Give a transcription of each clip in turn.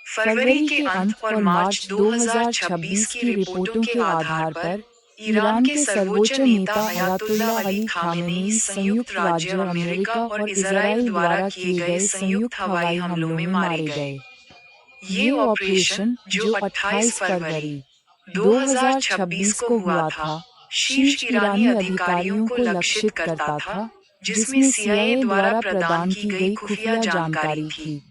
फरवरी के अंत और मार्च 2026 की रिपोर्टों के आधार पर ईरान के सर्वोच्च नेता अयातुल्ला अली खामेनेई संयुक्त राज्य अमेरिका और इजराइल द्वारा किए गए संयुक्त हवाई हमलों में मारे गए। ये ऑपरेशन, जो 28 फरवरी 2026 को हुआ था, शीर्ष ईरानी अधिकारियों को लक्षित करता था, जिसमें CIA द्वारा प्रदान की गई खुफिया जानकारी थी।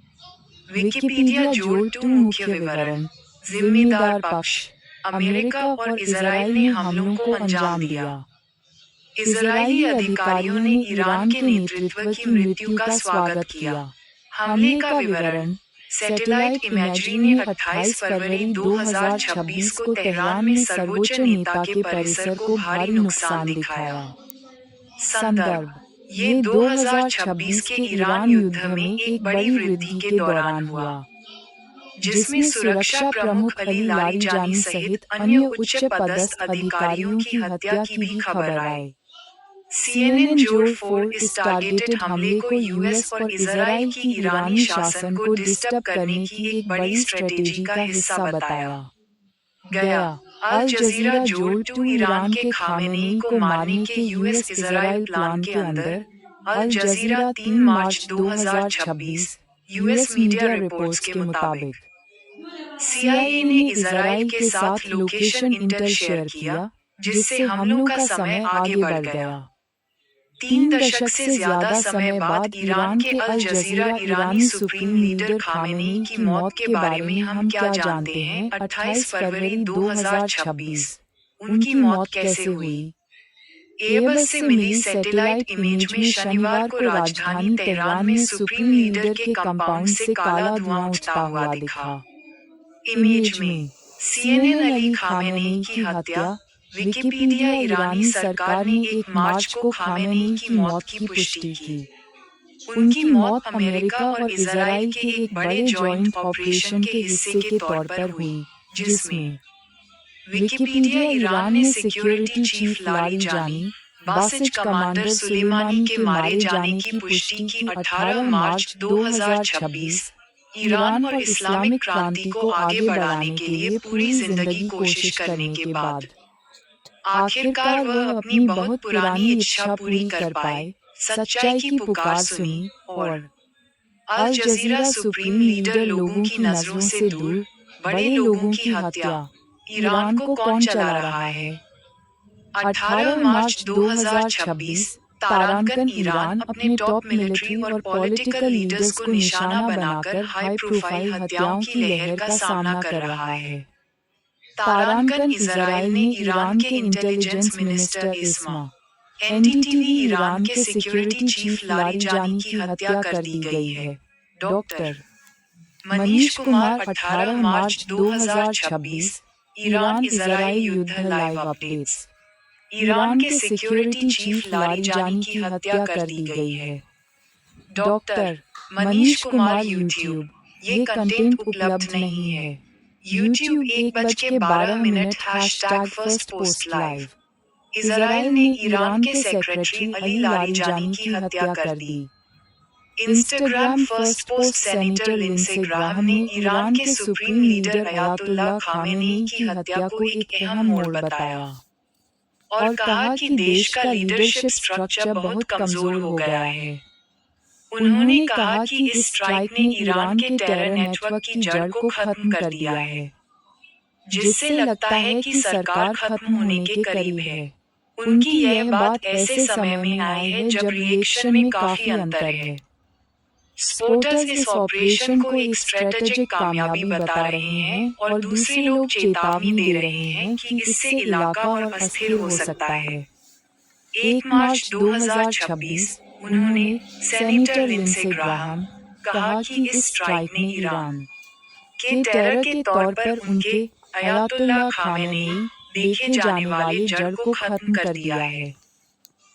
विकिपीडिया जोड़ 2 मुख्य विवरण। जिम्मेदार पक्ष अमेरिका और इजराइल ने हमलों को अंजाम दिया। इजरायली अधिकारियों ने ईरान के नेतृत्व की मृत्यु का स्वागत किया। हमले का विवरण। सैटेलाइट इमेजरी ने 28 फरवरी 2026 को तेहरान में सर्वोच्च नेता के परिसर को भारी नुकसान दिखाया। संदर्भ। ये 2026 के ईरान युद्ध में एक बड़ी वृद्धि के दौरान हुआ, जिसमें सुरक्षा प्रमुख अली लारिजानी सहित अन्य उच्च पदस्थ अधिकारियों की हत्या की भी खबर आई। CNN जोड़ 4 इस टारगेटेड हमले को US और इजराइल की ईरानी शासन को डिस्टर्ब करने की एक बड़ी स्ट्रेटेजी का हिस्सा बताया गया। अल जजीरा जोड़ 2 ईरान के खामेनेई को मारने के US इजराइल प्लान के अंदर। अल जजीरा 3 मार्च 2026 US मीडिया रिपोर्ट्स के मुताबिक CIA ने इजराइल के साथ लोकेशन इंटेल शेयर किया, जिससे हमलों का समय आगे बढ़ गया। 3 दशक से ज्यादा समय बाद ईरान के अल जजीरा ईरानी सुप्रीम लीडर खामेनेई की मौत के बारे में हम क्या जानते हैं। 28 फरवरी 2026 उनकी मौत कैसे हुई। एयरबस से मिली सैटेलाइट इमेज में शनिवार को राजधानी तेहरान में सुप्रीम लीडर के कंपाउंड से काला धुआं उठता हुआ दिखा। इमेज में CNN अली खामेनेई की हत्या। विकिपीडिया ईरानी सरकार ने 1 मार्च को खामेनेई की मौत की पुष्टि की। उनकी मौत अमेरिका और इजराइल के एक बड़े जॉइंट ऑपरेशन के हिस्से के तौर पर हुई, जिसमें विकिपीडिया ईरान ने security chief Larijani, Basij commander Sulemani के मारे जाने की पुष्टि की। 18 मार्च 2026 ईरान और इस्लामिक क्रांति को आगे बढ़ाने के लिए पूरी जिंदगी कोशिश करने के बाद आखिरकार वह अपनी बहुत पुरानी इच्छा पूरी कर पाए, सच्चाई की पुकार सुनी और अल जजीरा सुप्रीम लीडर लोगों की नजरों से दूर, बड़े लोगों की हत्या। ईरान को कौन चला रहा है। 18 मार्च 2026 तारांकन ईरान अपने टॉप मिलिट्री और पॉलिटिकल लीडर्स को निशाना बनाकर हाई प्रोफाइल हत्याओं की लहर का सामना कर रहा है। तारांकन इजराइल ने ईरान के इंटेलिजेंस मिनिस्टर इस्मा NDTV ईरान के सिक्योरिटी चीफ लारिजानी की हत्या कर दी गई है। डॉक्टर मनीष कुमार। 18 मार्च 2026 ईरान इजराइल युद्ध लाइव अपडेट्स। ईरान के सिक्योरिटी चीफ लारिजानी की हत्या कर दी गई है। डॉक्टर मनीष कुमार। यूट्यूब। ये कंटेंट उपलब्ध नहीं है। YouTube 1:12 #first post live. Israel ने ईरान के सेक्रेटरी अली लारिजानी की हत्या कर दी। Instagram first post senator Lindsey Graham ने ईरान के सुप्रीम लीडर अयातुल्ला खामेनेई की हत्या को एक अहम मोड़ बताया और कहा कि देश का लीडरशिप स्ट्रक्चर बहुत कमजोर हो गया है। उन्होंने कहा कि इस स्ट्राइक ने ईरान के टेरर नेटवर्क की जड़ को खत्म कर दिया है, जिससे लगता है कि सरकार खत्म होने के करीब है। उनकी यह बात ऐसे समय में आई है जब रिएक्शन में काफी अंतर है। स्पोर्टर्स इस ऑपरेशन को एक स्ट्रेटेजिक कामयाबी बता रहे हैं और दूसरे लोग चेतावनी दे रहे हैं कि इससे इलाका और अस्थिर हो सकता है। 1 मार्च 2026 उन्होंने सेनेटर लिंडसे ग्राहम कहा कि इस स्ट्राइक ने ईरान के टेरर के तौर पर उनके अयातुल्ला खामेनेई देखे जाने वाले जड़ को खत्म कर दिया है।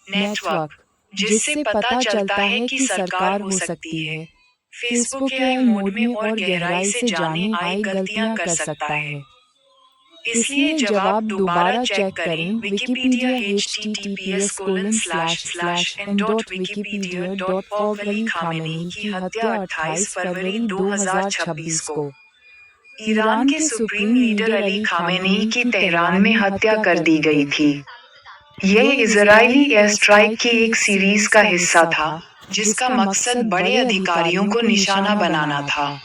नेटवर्क, जिससे पता चलता है कि सरकार हो सकती है, फेसबुक एआई मोड में और गहराई से जाने आई गलतियां कर सकता है। इसलिए जवाब दोबारा चेक करें। Wikipedia https://n.wikipedia.org। अली खामेनेई की हत्या 28 फरवरी 2026 को ईरान के सुप्रीम लीडर अली खामेनी की तेहरान में हत्या कर दी गई थी। यह इजरायली एयर स्ट्राइक की एक सीरीज का हिस्सा था, जिसका मकसद बड़े अधिकारियों को निशाना बनाना था।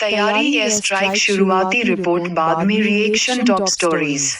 तैयारी एयर स्ट्राइक शुरुआती रिपोर्ट बाद में रिएक्शन टॉप स्टोरीज।